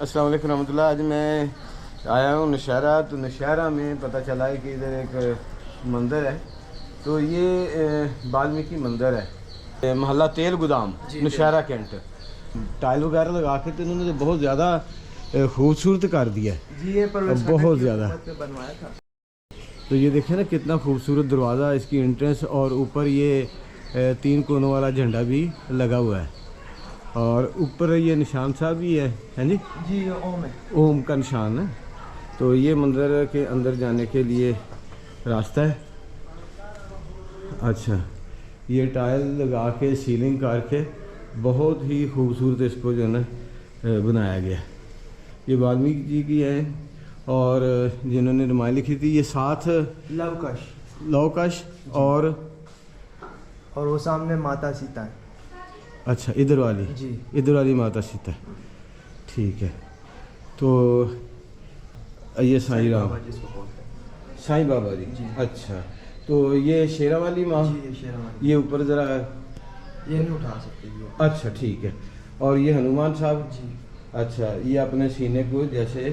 अस्सलाम वालेकुम रहमतुल्लाह। आज मैं आया हूँ नौशहरा। तो नौशहरा में पता चला है कि इधर एक मंदिर है। तो ये वाल्मीकि मंदिर है, मोहल्ला तेल गोदाम, नौशहरा कैंट। टाइल वगैरह लगा के तो इन्होंने बहुत ज़्यादा खूबसूरत कर दिया है जी। ये बहुत ज़्यादा बनवाया था। तो ये देखें ना कितना खूबसूरत दरवाज़ा, इसकी एंट्रेंस, और ऊपर ये 3 कोनों वाला झंडा भी लगा हुआ है। और ऊपर ये निशान साहब भी है जी। जी ये ओम है, ओम का निशान है। तो ये मंदिर के अंदर जाने के लिए रास्ता है। अच्छा, ये टाइल लगा के सीलिंग करके बहुत ही खूबसूरत इसको जो है ना बनाया गया। ये वाल्मीकि जी की है और जिन्होंने रामायण लिखी थी। ये साथ लवकुश और वो सामने माता सीता है। अच्छा, इधर वाली जी, इधर वाली माता सीता, ठीक है। तो ये साईं राम, साईं बाबा जी। अच्छा, तो ये शेरा वाली माँ, ये शेरा वाली, ये ऊपर ज़रा, ये नहीं उठा सकते ये। अच्छा ठीक है। और ये हनुमान साहब जी। अच्छा, ये अपने सीने को जैसे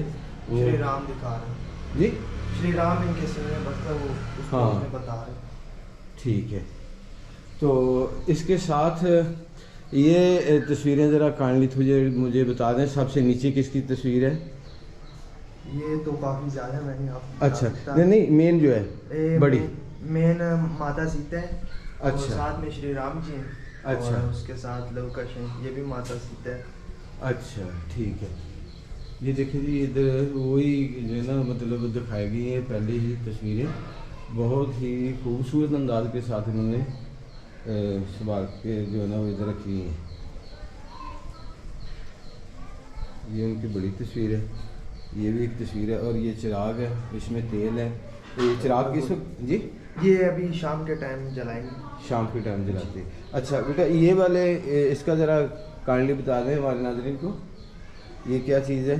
श्री राम दिखा रहे हैं जी, श्री राम इनके सीने में बसता वो उसको हाँ उसमें बता रहे। ठीक है। तो इसके साथ ये तस्वीरें ज़रा काइंडली मुझे बता दें, सबसे नीचे किसकी तस्वीर है? ये तो काफ़ी ज़्यादा मैंने आप अच्छा नहीं, मेन जो है बड़ी मेन माता सीता है। अच्छा, और साथ में श्री राम जी हैं। अच्छा, और उसके साथ लवकुश हैं, ये भी माता सीता है। अच्छा ठीक है। ये देखिए जी, इधर वही जो है ना मतलब दिखाई गई है पहले ही तस्वीरें, बहुत ही खूबसूरत अंदाज के साथ इन्होंने संभाल के जो है ना वो इधर रखी हैं। ये उनकी बड़ी तस्वीर है, ये भी एक तस्वीर है। और ये चिराग है, इसमें तेल है। तो ये चिराग किस वक्त जी? ये अभी शाम के टाइम जलाएंगे, शाम के टाइम जलाते हैं। अच्छा बेटा, ये वाले इसका ज़रा काइंडली बता दें हमारे नाज़रीन को, ये क्या चीज़ है?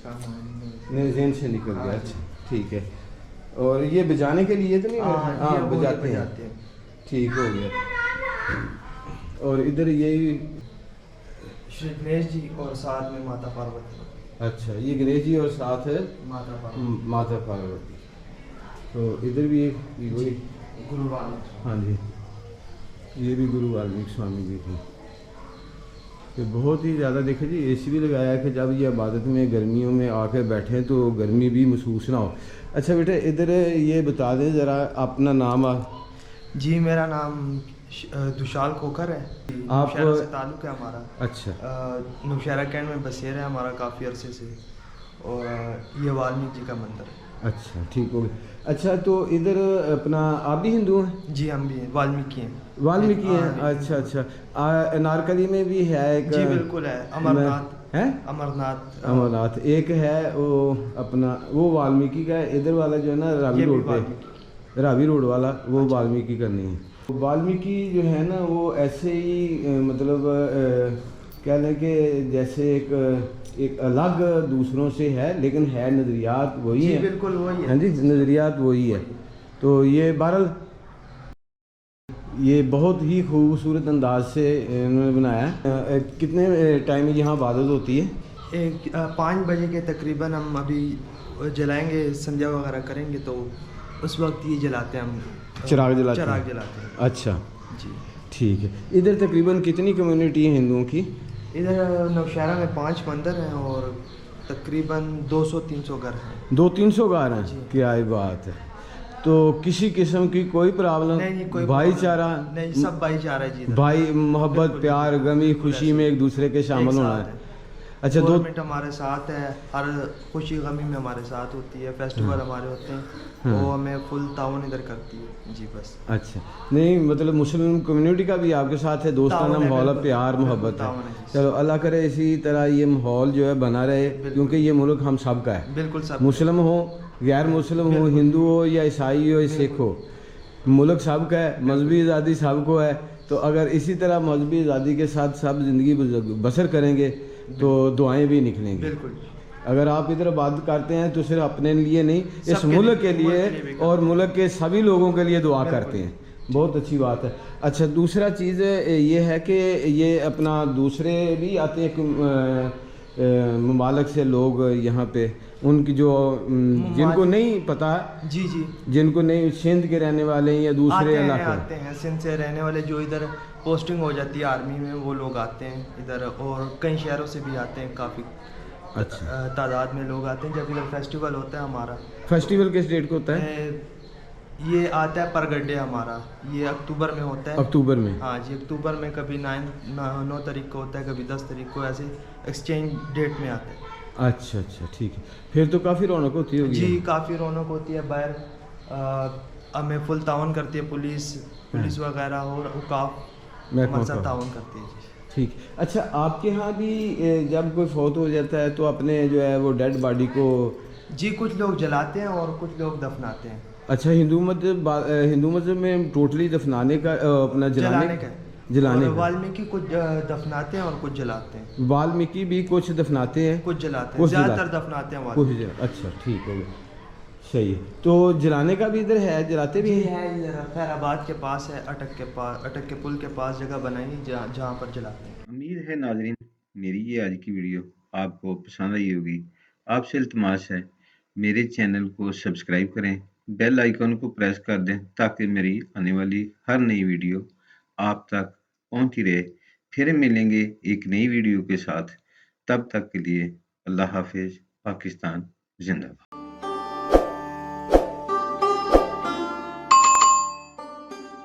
नहीं, ज़हन से निकल गया। अच्छा ठीक है। और ये बजाने के लिए तो नहीं? हाँ बजाते हैं, ठीक हो गया। और इधर यही श्री गणेश जी और साथ में माता पार्वती। अच्छा, ये गणेश जी और साथ है माता पार्वती। तो इधर भी एक वही गुरु वाल्मीकि, हाँ जी, ये भी गुरु वाल्मीकि स्वामी जी थी। तो बहुत ही ज़्यादा देखे जी, एसी भी लगाया है कि जब ये इबादत में गर्मियों में आकर बैठें तो गर्मी भी महसूस ना हो। अच्छा बेटा, इधर ये बता दें ज़रा अपना नाम। जी मेरा नाम दुशाल खोखर है। आप नौशहरा से ताल्लुक़ है हमारा। अच्छा, नौशहरा कैंट में बसेरा है हमारा काफ़ी अरसे से। और ये वाल्मीकि जी का मंदिर है। अच्छा ठीक हो गया। अच्छा, तो इधर अपना आप भी हिंदू हैं? जी हम भी हैं, वाल्मीकि हैं। वाल्मीकि हैं, अच्छा अच्छा। अनारकली में भी है एक? जी बिल्कुल है, अमरनाथ है, अमरनाथ एक है वो अपना, वो वाल्मीकि का है। इधर वाला जो है ना रावी रोड पे, रावी रोड वाला, वो अच्छा। वाल्मीकि का नहीं है। वाल्मीकि जो है ना वो ऐसे ही मतलब कह लें कि जैसे एक अलग दूसरों से है, लेकिन है नज़रियात वही है। बिल्कुल वही है। हाँ जी, नज़रियात वही है। तो ये बहरहाल ये बहुत ही खूबसूरत अंदाज से इन्होंने बनाया है। कितने टाइम यहाँ इबादत होती है? 5 बजे के तकरीबन हम अभी जलाएंगे, संध्या वगैरह करेंगे तो उस वक्त ये जलाते हैं हम, चिराग जलाते हैं। अच्छा जी ठीक है। इधर तकरीबन कितनी कम्युनिटी है हिंदुओं की? इधर नौशहरा में 5 मंदिर हैं और तकरीबन 200-300 घर हैं। 200-300 घर हैं, क्या बात है। तो किसी किस्म की कोई प्रॉब्लम नहीं, कोई भाईचारा नहीं, सब भाईचारा है जी। भाई मोहब्बत प्यार गमी खुशी में एक दूसरे के शामिल होना है। अच्छा, गवर्नमेंट हमारे साथ है, हर खुशी गमी में हमारे साथ होती है। फेस्टिवल हमारे होते हैं, वो हमें फुल ताउन इधर करती है जी बस। अच्छा, नहीं मतलब मुस्लिम कम्युनिटी का भी आपके साथ है, दोस्ताना माहौल, प्यार मोहब्बत है। चलो अल्लाह करे इसी तरह ये माहौल जो है बना रहे, क्योंकि ये मुल्क हम सब का है। बिल्कुल सब, मुस्लिम हो, गैर मुस्लिम हो, हिंदू हो या ईसाई हो या सिख हो, मुल्क सब का है, मजहबी आज़ादी सबको है। तो अगर इसी तरह मजहबी आज़ादी के साथ सब ज़िंदगी बसर करेंगे तो दुआएं भी निकलेंगी। बिल्कुल। अगर आप इधर बात करते हैं तो सिर्फ अपने लिए नहीं, इस मुल्क के लिए और मुल्क के सभी लोगों के लिए दुआ करते हैं। बहुत अच्छी बात है। अच्छा, दूसरा चीज़ ये है कि ये अपना दूसरे भी आते हैं ममालिक से लोग यहाँ पे उनकी जो जिनको नहीं पता, जी जी जिनको नहीं, सिंध के रहने वाले हैं या दूसरे इलाके? आते हैं सिंध से रहने वाले, जो इधर पोस्टिंग हो जाती है आर्मी में, वो लोग आते हैं इधर, और कई शहरों से भी आते हैं, काफ़ी अच्छा। तादाद में लोग आते हैं जब इधर फेस्टिवल होता है हमारा। फेस्टिवल किस डेट को होता है? ये आता है परगड्डे हमारा, ये अक्टूबर में होता है। अक्टूबर में? हाँ जी, अक्टूबर में कभी 9 तारीख को होता है, कभी 10 तारीख को, ऐसे एक्सचेंज डेट में आता है। अच्छा अच्छा, ठीक है। फिर तो काफ़ी रौनक होती होगी। जी काफ़ी रौनक होती है बाहर। हमें फुल ताउन करती है पुलिस वगैरह, और औकाफ हमारे साथ ताउन करती है जी। ठीक। अच्छा, आपके यहाँ भी जब कोई फौत हो जाता है तो अपने जो है वो डेड बॉडी को? जी कुछ लोग जलाते हैं और कुछ लोग दफनाते हैं। अच्छा, हिंदू मज़हब में टोटली दफनाने का अपना जलाने का जलाने और का। वाल्मीकि कुछ दफनाते हैं और कुछ जलाते हैं। वाल्मीकि भी कुछ दफनाते हैं, कुछ जलाते हैं, ज़्यादातर दफनाते हैं वाल्मीकि। अच्छा, ठीक हो गया, सही है। तो जलाने का भी इधर है, जलाते भी हैं? है इधर खैराबाद के पास है, अटक के पुल के पास जगह बनाई है जहाँ पर जलाते हैं। उम्मीद है नाज़रीन, मेरी ये आज की वीडियो आपको पसंद आई होगी। आपसे इल्तिमास है, मेरे चैनल को सब्सक्राइब करें, बेल आइकन को प्रेस कर दें ताकि मेरी आने वाली हर नई वीडियो आप तक पहुंचती रहे। फिर मिलेंगे एक नई वीडियो के साथ। तब तक के लिए अल्लाह हाफिज़। पाकिस्तान जिंदाबाद।